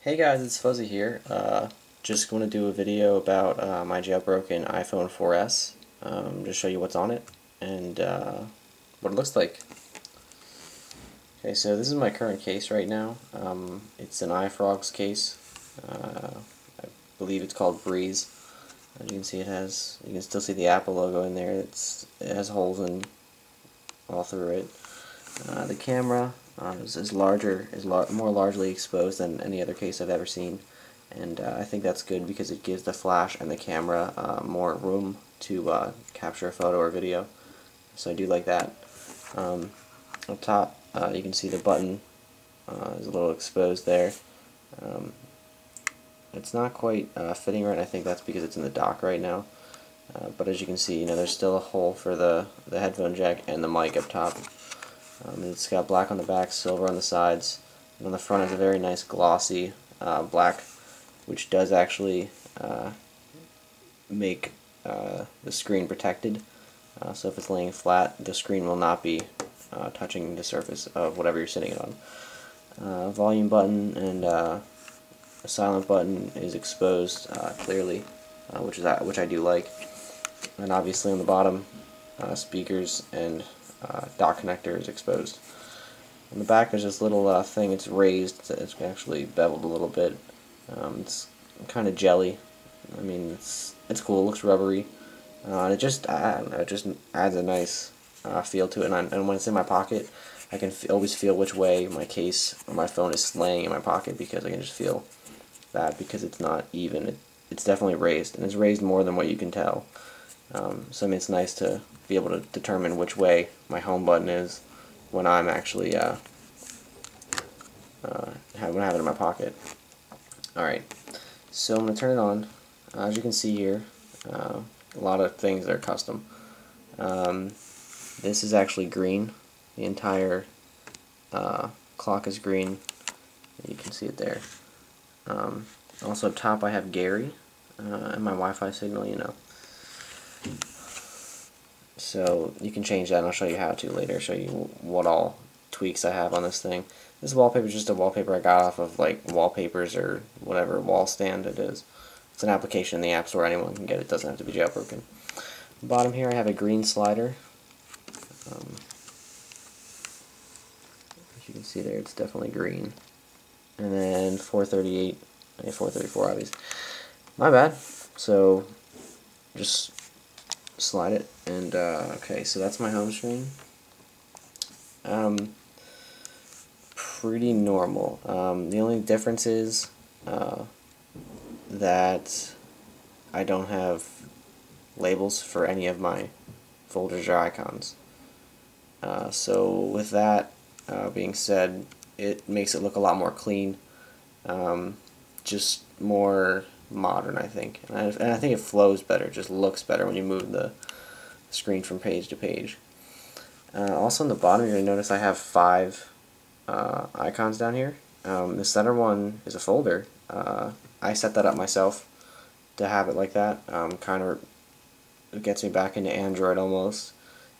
Hey guys, it's Fuzzy here. Just going to do a video about my jailbroken iPhone 4S. Just show you what's on it and what it looks like. Okay, so this is my current case right now. It's an iFrogz case. I believe it's called Breeze. As you can see, you can still see the Apple logo in there. It has holes all through it. The camera is more largely exposed than any other case I've ever seen, and I think that's good because it gives the flash and the camera more room to capture a photo or video. So I do like that. Up top, you can see the button is a little exposed there. It's not quite fitting right. I think that's because it's in the dock right now. But as you can see, there's still a hole for the headphone jack and the mic up top. It's got black on the back, silver on the sides, and on the front is a very nice glossy black, which does actually make the screen protected. So if it's laying flat, the screen will not be touching the surface of whatever you're sitting on. Volume button and a silent button is exposed clearly, which I do like. And obviously on the bottom, speakers and dock connector is exposed. On the back there's this little thing, it's raised, it's actually beveled a little bit. It's kind of jelly. I mean, it's cool, it looks rubbery. And it just adds a nice feel to it, and when it's in my pocket I can always feel which way my case or my phone is laying in my pocket, because I can just feel that, because it's not even. It's definitely raised, and it's raised more than what you can tell. So I mean, it's nice to be able to determine which way my home button is when I'm actually when I have it in my pocket. Alright, so I'm going to turn it on. As you can see here, a lot of things are custom. This is actually green. The entire clock is green. You can see it there. Also up top I have Gary and my Wi-Fi signal, So you can change that, and I'll show you how to later, show you what all tweaks I have on this thing. This wallpaper is just a wallpaper I got off of like Wallpapers or whatever wall stand it is. It's an application in the App Store, anyone can get it, doesn't have to be jailbroken. Bottom here I have a green slider. As you can see there, it's definitely green. And then 438, 434 obviously. My bad. So just slide it, and okay, so that's my home screen. Pretty normal. The only difference is that I don't have labels for any of my folders or icons. So with that being said, it makes it look a lot more clean, just more modern, I think. And I think it flows better, it just looks better when you move the screen from page to page. Also on the bottom you're going to notice I have 5 icons down here. The center one is a folder. I set that up myself to have it like that. Kind of it gets me back into Android almost,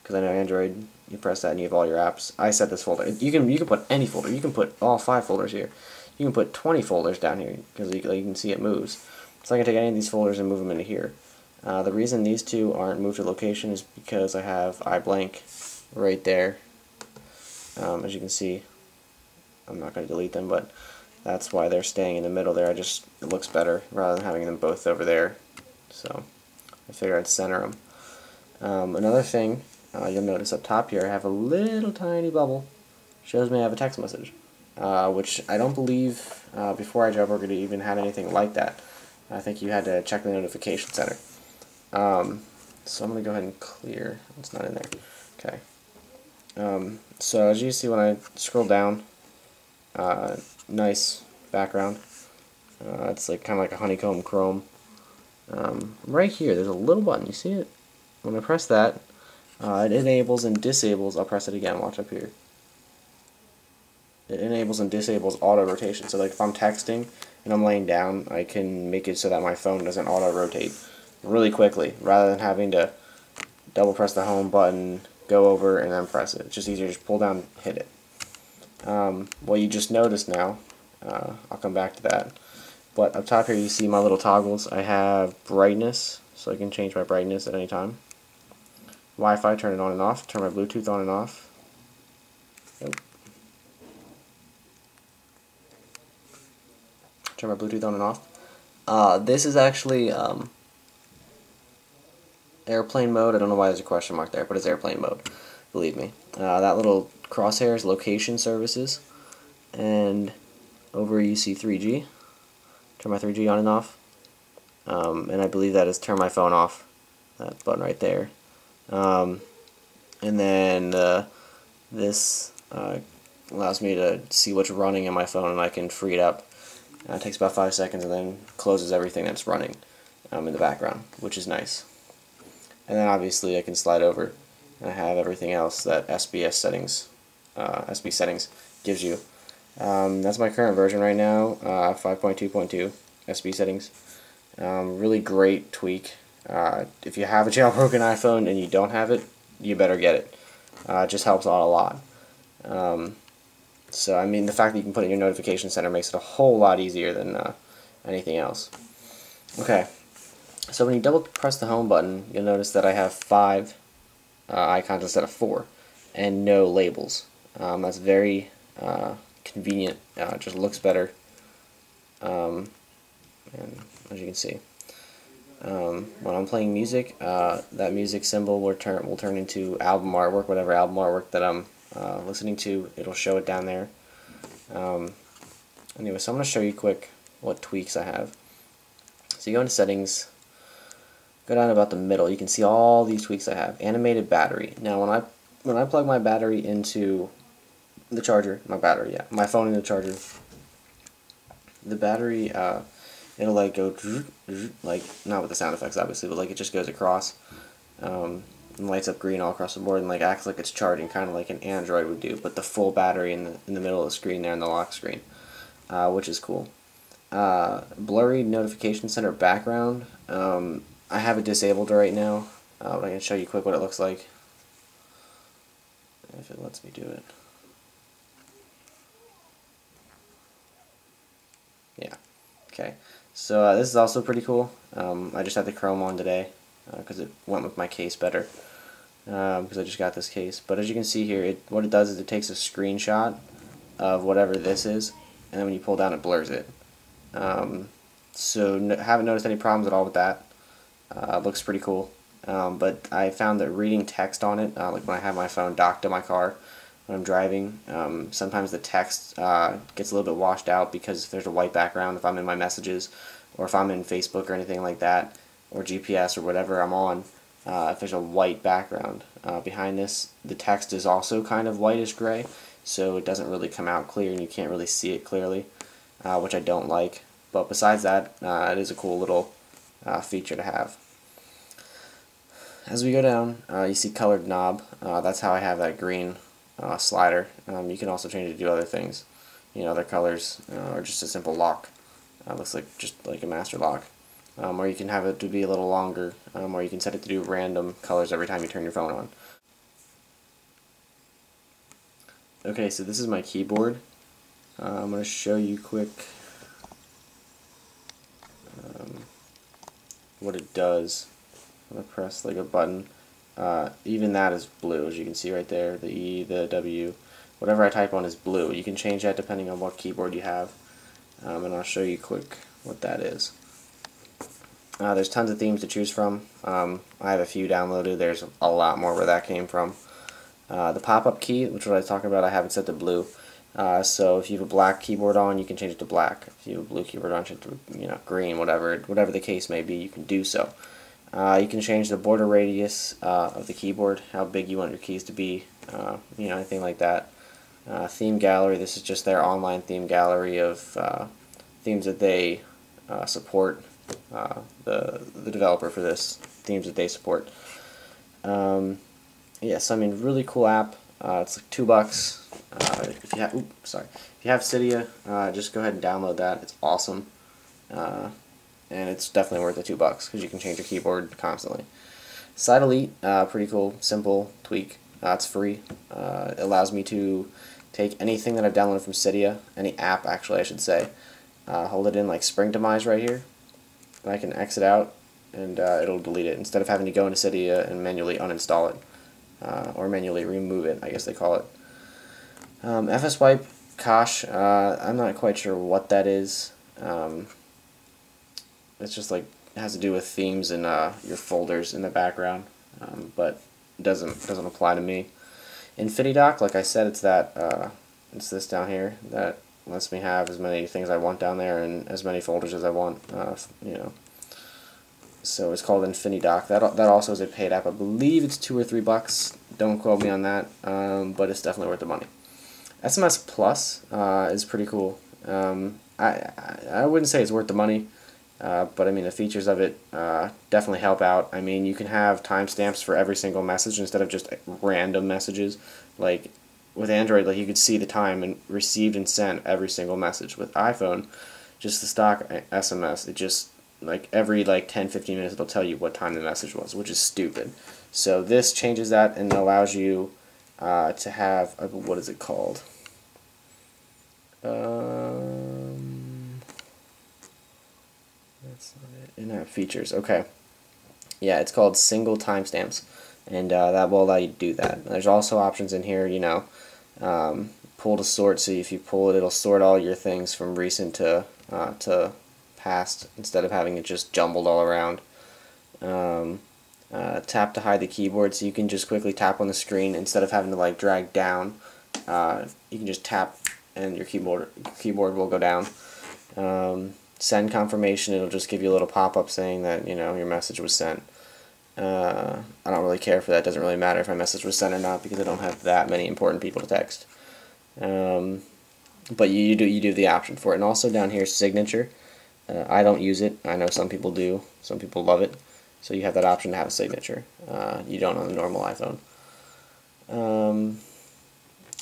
because I know Android, you press that and you have all your apps. I set this folder. You can put any folder. You can put all 5 folders here. You can put 20 folders down here, because you can see it moves. So I can take any of these folders and move them into here. The reason these 2 aren't moved to location is because I have iBlank right there. As you can see, I'm not going to delete them, but that's why they're staying in the middle there. It looks better rather than having them both over there. So I figured I'd center them. Another thing you'll notice up top here, I have a little tiny bubble. Shows me I have a text message, which I don't believe before I jailbroke it even had anything like that. I think you had to check the notification center. So I'm going to go ahead and clear. It's not in there. Okay. So as you see when I scroll down, nice background. It's like kind of like a honeycomb chrome. Right here there's a little button. You see it? When I press that, it enables and disables. I'll press it again. Watch up here. It enables and disables auto rotation. So like if I'm texting and I'm laying down, I can make it so that my phone doesn't auto rotate really quickly, rather than having to double press the home button, go over, and then press it. It's just easier to just pull down, hit it. What you just noticed now, I'll come back to that. But up top here you see my little toggles. I have brightness, so I can change my brightness at any time. Wi-Fi, turn it on and off. Turn my Bluetooth on and off. Nope. Turn my Bluetooth on and off. This is actually airplane mode. I don't know why there's a question mark there, but it's airplane mode. Believe me. That little crosshair is location services. And over you see 3G. Turn my 3G on and off. And I believe that is turn my phone off. That button right there. And then this allows me to see what's running in my phone, and I can free it up. It takes about 5 seconds and then closes everything that's running in the background, which is nice. And then obviously I can slide over and I have everything else that SB settings gives you. That's my current version right now, 5.2.2 SB settings. Really great tweak. If you have a jailbroken iPhone and you don't have it, you better get it. It just helps out a lot. So I mean, the fact that you can put it in your notification center makes it a whole lot easier than anything else. Okay, so when you double press the home button, you'll notice that I have 5 icons instead of 4, and no labels. That's very convenient. It just looks better, and as you can see, when I'm playing music, that music symbol will turn into album artwork, whatever album artwork that I'm listening to. It'll show it down there. Anyway, so I'm going to show you quick what tweaks I have. So you go into settings, go down about the middle. You can see all these tweaks I have. Animated battery. Now when I plug my battery into the charger, my phone into the charger, the battery it'll like go like, not with the sound effects obviously, but like it just goes across and lights up green all across the board and like acts like it's charging, kind of like an Android would do, but the full battery in the middle of the screen there in the lock screen, which is cool. Blurry notification center background. I have it disabled right now, but I can show you quick what it looks like if it lets me do it. Yeah. Okay. So this is also pretty cool. I just had the Chrome on today because it went with my case better, because I just got this case. But as you can see here, what it does is it takes a screenshot of whatever this is, and then when you pull down, it blurs it. So haven't noticed any problems at all with that. It looks pretty cool. But I found that reading text on it, like when I have my phone docked to my car when I'm driving, sometimes the text gets a little bit washed out because if there's a white background, if I'm in my messages, or if I'm in Facebook or anything like that, or GPS or whatever I'm on, if there's a white background behind this, the text is also kind of whitish gray, so it doesn't really come out clear and you can't really see it clearly, which I don't like. But besides that, it is a cool little feature to have. As we go down, you see colored knob. That's how I have that green slider. You can also change it to do other things, other colors, or just a simple lock. Looks like just like a master lock. Or you can have it to be a little longer, or you can set it to do random colors every time you turn your phone on. Okay, so this is my keyboard. I'm going to show you quick what it does. I'm going to press like a button. Even that is blue, as you can see right there. The E, the W, whatever I type on is blue. You can change that depending on what keyboard you have. And I'll show you quick what that is. There's tons of themes to choose from. I have a few downloaded. There's a lot more where that came from. The pop-up key, which is what I was talking about, I have it set to blue. So if you have a black keyboard on, you can change it to black. If you have a blue keyboard on, change it to green, whatever the case may be, you can do so. You can change the border radius of the keyboard, how big you want your keys to be, anything like that. Theme gallery, this is just their online theme gallery of themes that they support, the developer for this, themes that they support. Yes, I mean, really cool app. It's like $2. If you have Cydia, just go ahead and download that. It's awesome. And it's definitely worth the $2 because you can change your keyboard constantly. Side Elite, pretty cool, simple tweak. It's free. It allows me to take anything that I've downloaded from Cydia, any app actually I should say, hold it in like Springtomize right here, and I can exit out, and it'll delete it instead of having to go into Cydia and manually uninstall it, or manually remove it, I guess they call it. FSwipe cache, I'm not quite sure what that is. It's just like, it has to do with themes and your folders in the background, but it doesn't apply to me. InfiniDock, like I said, it's it's this down here that lets me have as many things I want down there and as many folders as I want, you know. So it's called InfiniDock. That also is a paid app. I believe it's $2 or $3. Don't quote me on that, but it's definitely worth the money. SMS Plus is pretty cool. I wouldn't say it's worth the money, but I mean the features of it definitely help out. I mean, you can have timestamps for every single message instead of just random messages. Like with Android, like you could see the time and received and sent every single message. With iPhone, just the stock SMS, it just like every 10-15 minutes it'll tell you what time the message was, which is stupid. So this changes that and allows you to have what is it called? That's not it. In-app features. Okay. Yeah, it's called single timestamps, and that will allow you to do that. There's also options in here, you know, pull to sort. So if you pull it, it'll sort all your things from recent to past instead of having it just jumbled all around. Tap to hide the keyboard, so you can just quickly tap on the screen instead of having to like drag down. You can just tap and your keyboard will go down. Send confirmation, it'll just give you a little pop-up saying that, you know, your message was sent. I don't really care for that. It doesn't really matter if my message was sent or not because I don't have that many important people to text. But you do the option for it. And also down here, signature. I don't use it. I know some people do. Some people love it. So you have that option to have a signature. You don't on the normal iPhone.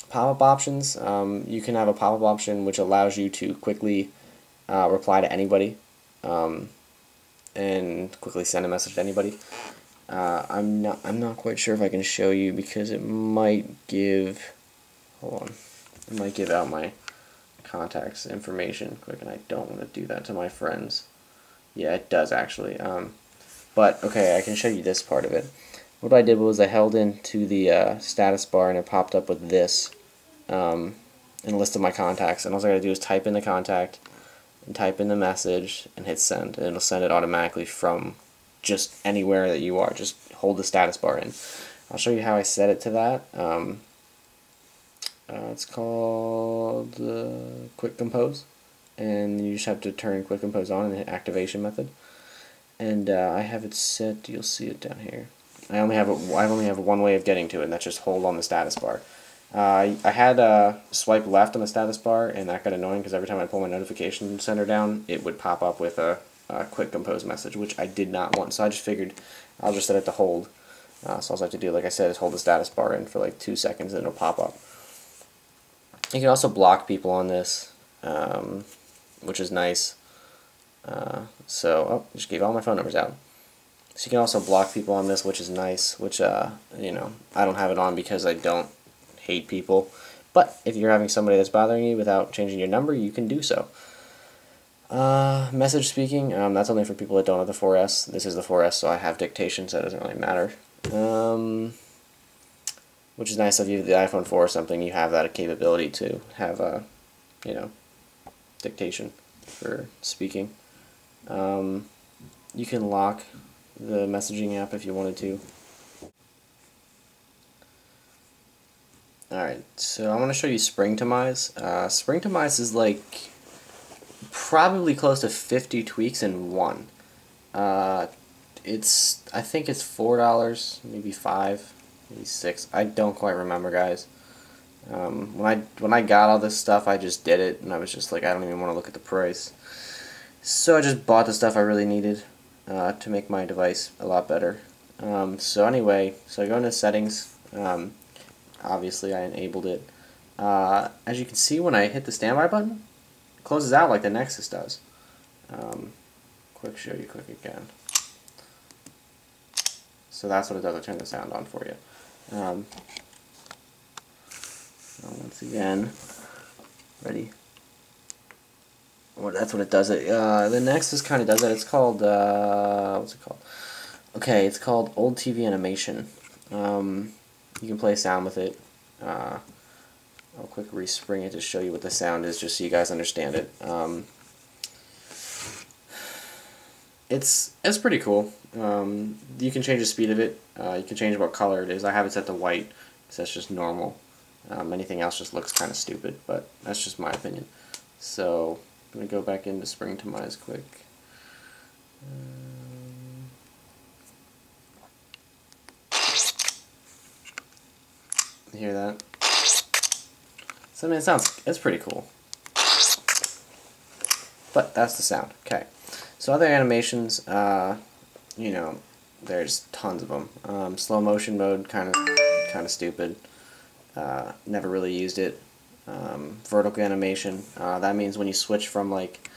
Pop-up options. You can have a pop-up option which allows you to quickly reply to anybody and quickly send a message to anybody. I'm not quite sure if I can show you because it might give, hold on, it might give out my contacts information quick, and I don't want to do that to my friends. Yeah, it does actually. But okay, I can show you this part of it. What I did was I held into the status bar and it popped up with this in a list of my contacts, and all I gotta do is type in the contact and type in the message and hit send, and it'll send it automatically from just anywhere that you are. Just hold the status bar in. I'll show you how I set it to that. It's called Quick Compose, and you just have to turn Quick Compose on and hit activation method. And I have it set. You'll see it down here. I only have one way of getting to it, and that's just hold on the status bar. I had swipe left on the status bar, and that got annoying because every time I pull my notification center down, it would pop up with a Quick Compose message, which I did not want. So I just figured I'll just set it to hold. So all I have to do, like I said, is hold the status bar in for like 2 seconds, and it'll pop up. You can also block people on this, which is nice. Just gave all my phone numbers out. So you can also block people on this, which is nice. Which you know, I don't have it on because I don't hate people. But if you're having somebody that's bothering you without changing your number, you can do so. Message speaking, that's only for people that don't have the 4S. This is the 4S, so I have dictation, so it doesn't really matter. Which is nice if you have the iPhone 4 or something, you have that capability to have you know, dictation for speaking. You can lock the messaging app if you wanted to. Alright, so I'm going to show you Springtomize. Springtomize is like probably close to 50 tweaks in one. I think it's $4, maybe $5, maybe $6. I don't quite remember, guys. When I got all this stuff, I just did it, and I was just like, I don't even want to look at the price. So I just bought the stuff I really needed to make my device a lot better. So anyway, so I go into settings. Obviously, I enabled it. As you can see, when I hit the standby button, it closes out like the Nexus does. Quick show you quick again. So that's what it does. I turn the sound on for you. Once again, ready? Well, that's what it does. The Nexus kind of does it. It's called, what's it called? Okay, it's called Old TV Animation. You can play sound with it. I'll quick respring it to show you what the sound is, just so you guys understand it. It's pretty cool. You can change the speed of it. You can change what color it is. I have it set to white, because that's just normal. Anything else just looks kind of stupid, but that's just my opinion. So I'm going to go back into Springtomize quick. You hear that? So I mean, it's pretty cool. But that's the sound. Okay. So other animations, you know, there's tons of them. Slow motion mode, kind of stupid. Never really used it. Vertical animation. That means when you switch from, like,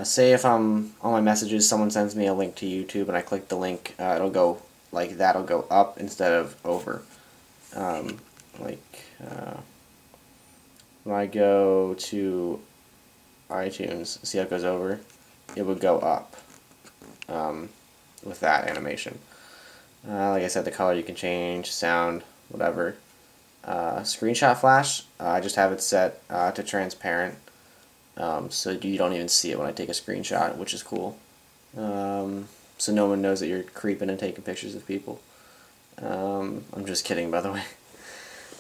say if I'm on my messages, someone sends me a link to YouTube and I click the link, it'll go like that. It'll go up instead of over. When I go to iTunes, see how it goes over? It would go up with that animation. Like I said, the color you can change, sound, whatever. Screenshot flash, I just have it set to transparent, so you don't even see it when I take a screenshot, which is cool. So no one knows that you're creeping and taking pictures of people. I'm just kidding, by the way.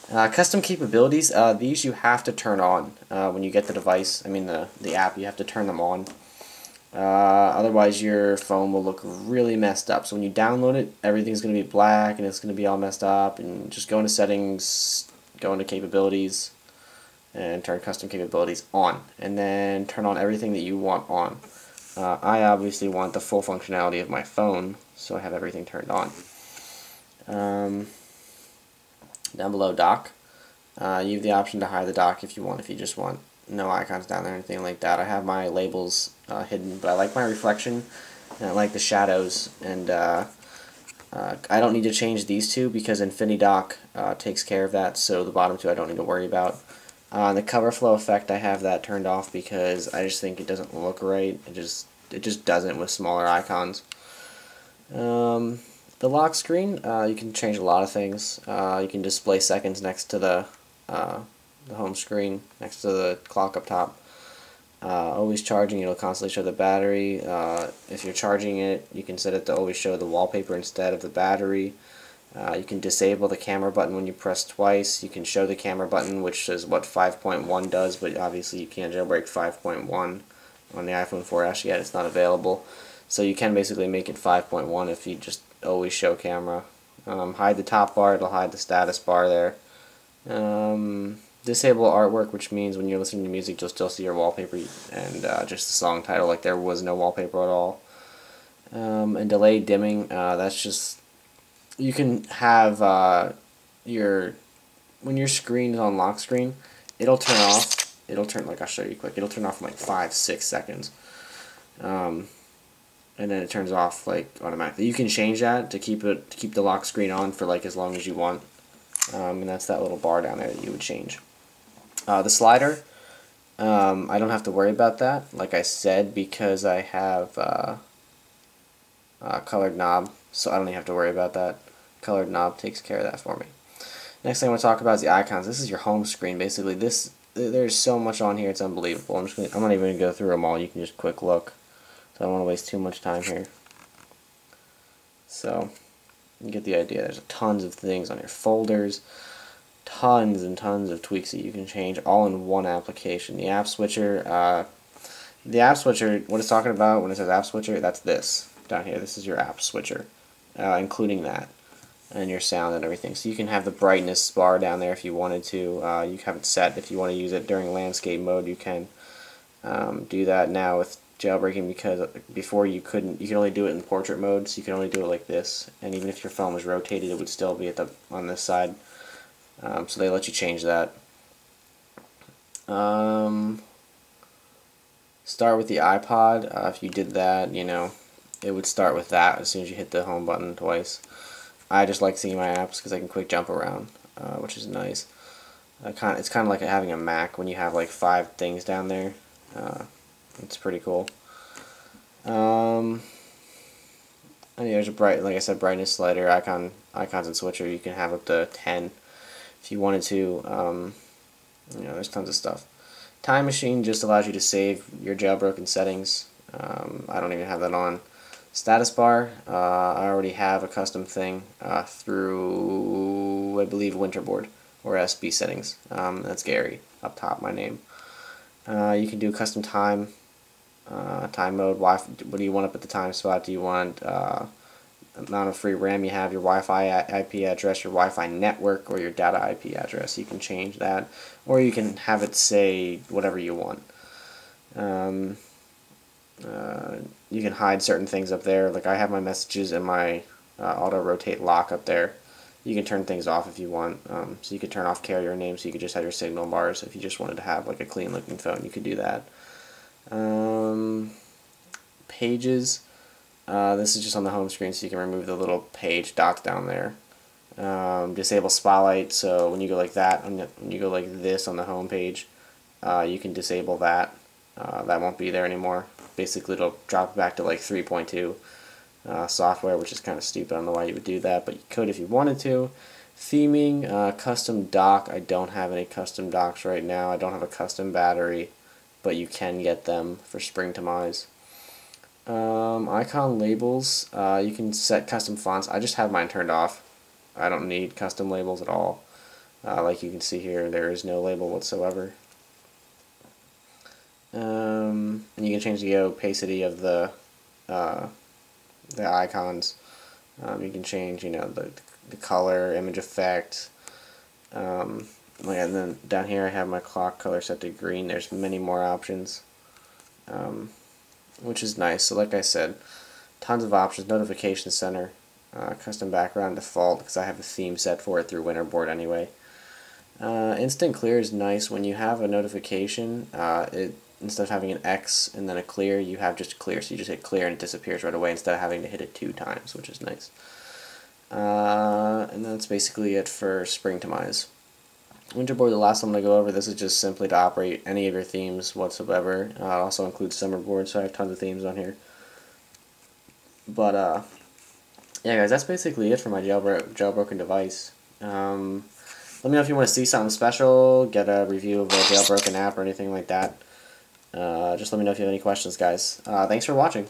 Custom capabilities, these you have to turn on when you get the device, I mean the app, you have to turn them on. Otherwise your phone will look really messed up. So when you download it, everything's going to be black and it's going to be all messed up. And just go into settings, go into capabilities, and turn custom capabilities on. And then turn on everything that you want on. I obviously want the full functionality of my phone, so I have everything turned on. Down below dock, you have the option to hide the dock if you just want no icons down there or anything like that. I have my labels hidden, but I like my reflection and I like the shadows, and I don't need to change these two because Infinidock takes care of that, so the bottom two I don't need to worry about. The cover flow effect, I have that turned off because I just think it doesn't look right. It just doesn't with smaller icons. The lock screen, you can change a lot of things. You can display seconds next to the home screen, next to the clock up top. Always charging, it'll constantly show the battery. If you're charging it, you can set it to always show the wallpaper instead of the battery. You can disable the camera button when you press twice. You can show the camera button, which is what 5.1 does, but obviously you can't jailbreak 5.1 on the iPhone 4S yet. It's not available. So you can basically make it 5.1 if you just always show camera. Hide the top bar, it'll hide the status bar there. Disable artwork, which means when you're listening to music you'll still see your wallpaper and just the song title, like there was no wallpaper at all. And delay dimming, that's just, you can have when your screen is on lock screen, it'll turn off, like I'll show you quick, it'll turn off in like 5-6 seconds. And then it turns off like automatically. You can change that to keep the lock screen on for like as long as you want, and that's that little bar down there that you would change. The slider, I don't have to worry about that, like I said, because I have a colored knob, so I don't even have to worry about that. Colored knob takes care of that for me. Next thing I want to talk about is the icons. This is your home screen, basically. There's so much on here, it's unbelievable. I'm not even going to go through them all. You can just quick look. So I don't want to waste too much time here. So you get the idea. There's tons of things on your folders, tons and tons of tweaks that you can change all in one application. The app switcher, what it's talking about when it says app switcher, that's this down here. This is your app switcher, including that and your sound and everything. So you can have the brightness bar down there if you wanted to. You have it set if you want to use it during landscape mode. You can do that now with jailbreaking, because before you could only do it in portrait mode, so you can only do it like this, and even if your phone was rotated it would still be on this side. So they let you change that. Start with the iPod. If you did that, you know, it would start with that as soon as you hit the home button twice. I just like seeing my apps because I can quick jump around, which is nice. It's kind of like having a Mac when you have like 5 things down there. It's pretty cool. And there's a like I said, brightness slider, icons and switcher. You can have up to 10 if you wanted to. There's tons of stuff. Time Machine just allows you to save your jailbroken settings. I don't even have that on. Status bar, I already have a custom thing through, I believe, Winterboard or SB settings. That's Gary up top, my name. You can do custom time, time mode, Wi-Fi. What do you want up at the time spot? Do you want amount of free RAM you have, your Wi-Fi IP address, your Wi-Fi network, or your data IP address? You can change that, or you can have it say whatever you want. You can hide certain things up there. Like I have my messages and my auto rotate lock up there. You can turn things off if you want. So you could turn off carrier names, so you could just have your signal bars. If you just wanted to have like a clean looking phone, you could do that. Pages. This is just on the home screen, so you can remove the little page dock down there. Disable spotlight, so when you go like that, when you go like this on the home page, you can disable that. That won't be there anymore. Basically, it'll drop back to like 3.2 software, which is kind of stupid. I don't know why you would do that, but you could if you wanted to. Theming, custom dock. I don't have any custom docks right now. I don't have a custom battery, but you can get them for Springtomize. Icon labels, you can set custom fonts. I just have mine turned off. I don't need custom labels at all. Like you can see here, there is no label whatsoever. And you can change the opacity of the icons. You can change, the color, image effect. And then down here I have my clock color set to green. There's many more options, which is nice. So like I said, tons of options. Notification center, custom background default, because I have a theme set for it through Winterboard anyway. Instant clear is nice. When you have a notification, instead of having an X and then a clear, you have just clear. So you just hit clear and it disappears right away instead of having to hit it 2 times, which is nice. And that's basically it for Springtomize. Winterboard, the last one I'm going to go over, this is just simply to operate any of your themes whatsoever. It also includes Summerboard, so I have tons of themes on here. But, yeah guys, that's basically it for my jailbroken device. Let me know if you want to see something special, get a review of a jailbroken app or anything like that. Just let me know if you have any questions, guys. Thanks for watching.